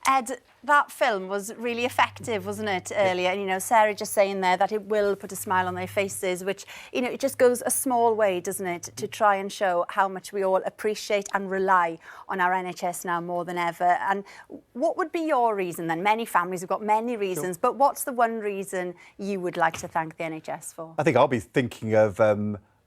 Ed, that film was really effective, wasn't it, earlier? And, you know, Sarah just saying there that it will put a smile on their faces, which, you know, it just goes a small way, doesn't it, to try and show how much we all appreciate and rely on our NHS now more than ever. And what would be your reason then? Many families have got many reasons, but what's the one reason you would like to thank the NHS for? I think I'll be thinking of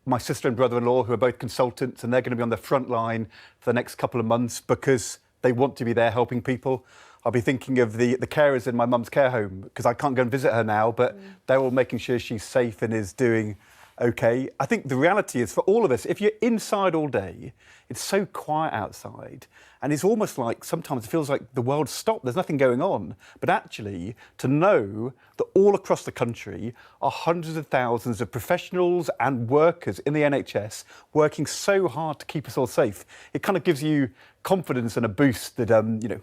my sister and brother-in-law, who are both consultants, and they're going to be on the front line for the next couple of months because they want to be there helping people. I'll be thinking of the carers in my mum's care home, because I can't go and visit her now, but they're all making sure she's safe and is doing okay. I think the reality is, for all of us, if you're inside all day, it's so quiet outside, and it's almost like sometimes it feels like the world stopped, there's nothing going on. But actually, to know that all across the country are hundreds of thousands of professionals and workers in the NHS working so hard to keep us all safe, it kind of gives you confidence and a boost that, you know,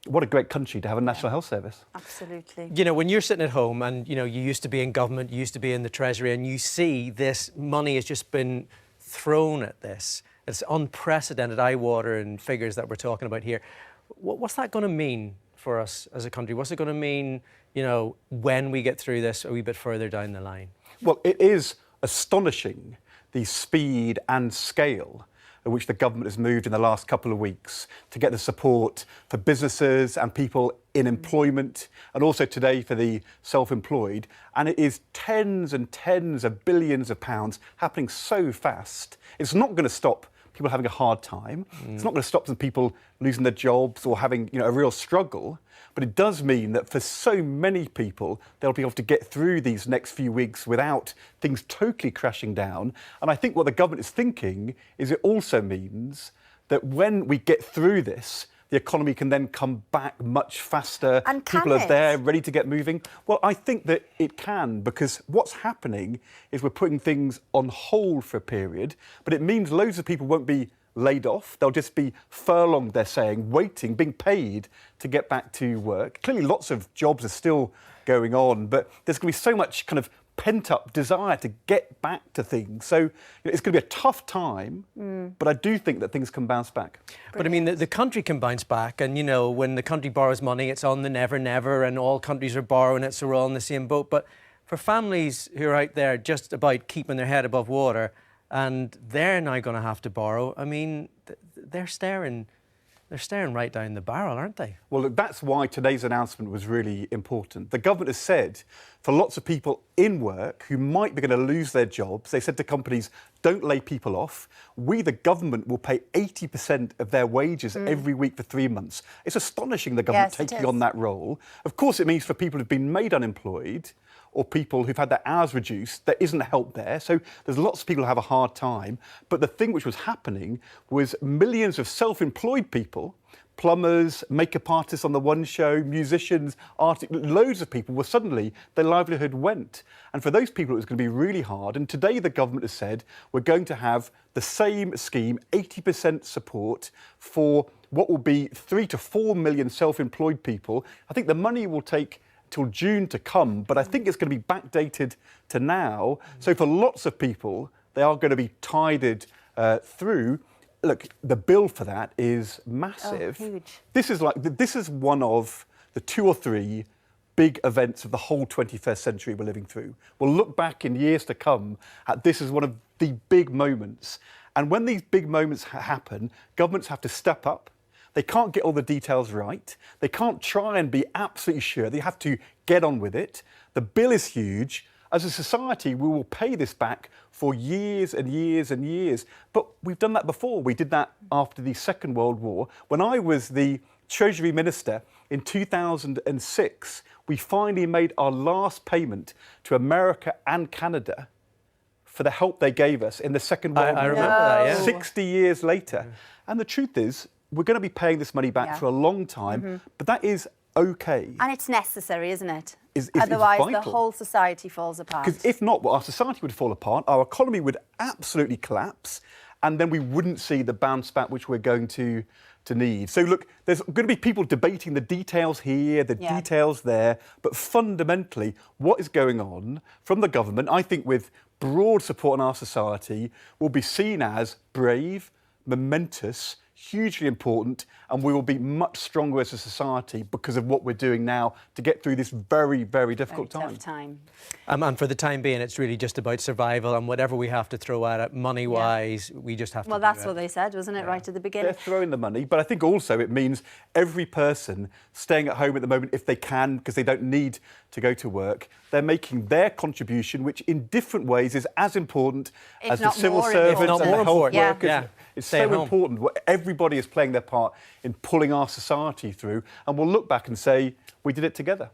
what a great country to have a National Health Service. Absolutely. You know, when you're sitting at home and, you know, you used to be in government, you used to be in the Treasury, and you see this money has just been thrown at this. It's unprecedented eye-watering figures that we're talking about here. What's that going to mean for us as a country? What's it going to mean, you know, when we get through this a wee bit further down the line? Well, it is astonishing, the speed and scale at which the government has moved in the last couple of weeks to get the support for businesses and people in employment, and also today for the self-employed. And it is tens and tens of billions of pounds happening so fast. It's not going to stop people having a hard time. It's not going to stop some people losing their jobs or having, you know, a real struggle. But it does mean that for so many people, they'll be able to get through these next few weeks without things totally crashing down. And I think what the government is thinking is it also means that when we get through this, the economy can then come back much faster. And people are there, ready to get moving. Well, I think that it can, because what's happening is we're putting things on hold for a period, but it means loads of people won't be laid off. They'll just be furlonged, they're saying, waiting, being paid to get back to work. Clearly, lots of jobs are still going on, but there's going to be so much kind of pent-up desire to get back to things. So, you know, it's going to be a tough time, but I do think that things can bounce back. But I mean, the country can bounce back, and, you know, when the country borrows money, it's on the never, never, and all countries are borrowing it, so we're all in the same boat. But for families who are out there just about keeping their head above water, and they're now going to have to borrow, I mean, they're staring right down the barrel, aren't they? Well, look, that's why today's announcement was really important. The government has said, for lots of people in work who might be going to lose their jobs, they said to companies, don't lay people off. We, the government, will pay 80% of their wages every week for 3 months. It's astonishing the government taking on that role. Of course, it means for people who've been made unemployed or people who've had their hours reduced, there isn't help there. So there's lots of people who have a hard time. But the thing which was happening was millions of self-employed people, plumbers, makeup artists on the One Show, musicians, artists, loads of people, well, suddenly their livelihood went. And for those people, it was going to be really hard. And today the government has said, we're going to have the same scheme, 80% support for what will be 3 to 4 million self-employed people. I think the money will take till June to come, but I think it's going to be backdated to now. So for lots of people, they are going to be tided through. Look, the bill for that is massive. Oh, huge. This is one of the 2 or 3 big events of the whole 21st century we're living through. We'll look back in years to come at this as one of the big moments. And when these big moments happen, governments have to step up. They can't get all the details right. They can't try and be absolutely sure. They have to get on with it. The bill is huge. As a society, we will pay this back for years and years and years. But we've done that before. We did that after the Second World War. When I was the Treasury Minister in 2006, we finally made our last payment to America and Canada for the help they gave us in the Second World War. I remember that, yeah. 60 years later. And the truth is, we're going to be paying this money back for a long time, but that is OK. And it's necessary, isn't it? Otherwise, the whole society falls apart. Because if not, well, our society would fall apart, our economy would absolutely collapse, and then we wouldn't see the bounce back which we're going to need. So, look, there's going to be people debating the details here, the details there, but fundamentally, what is going on from the government, I think with broad support in our society, will be seen as brave, momentous, hugely important, and we will be much stronger as a society because of what we're doing now to get through this very, very difficult Very time. tough time. And for the time being, it's really just about survival, and whatever we have to throw at it, money-wise, we just have to Well, do that's it. what they said, wasn't it, right at the They're beginning? throwing the money, but I think also it means every person staying at home at the moment, if they can, because they don't need to go to work, they're making their contribution, which in different ways is as important If as the not civil more servants important. and the More health important. Yeah. workers. Yeah. It's Stay so at home. important. Everybody is playing their part in pulling our society through, and we'll look back and say, we did it together.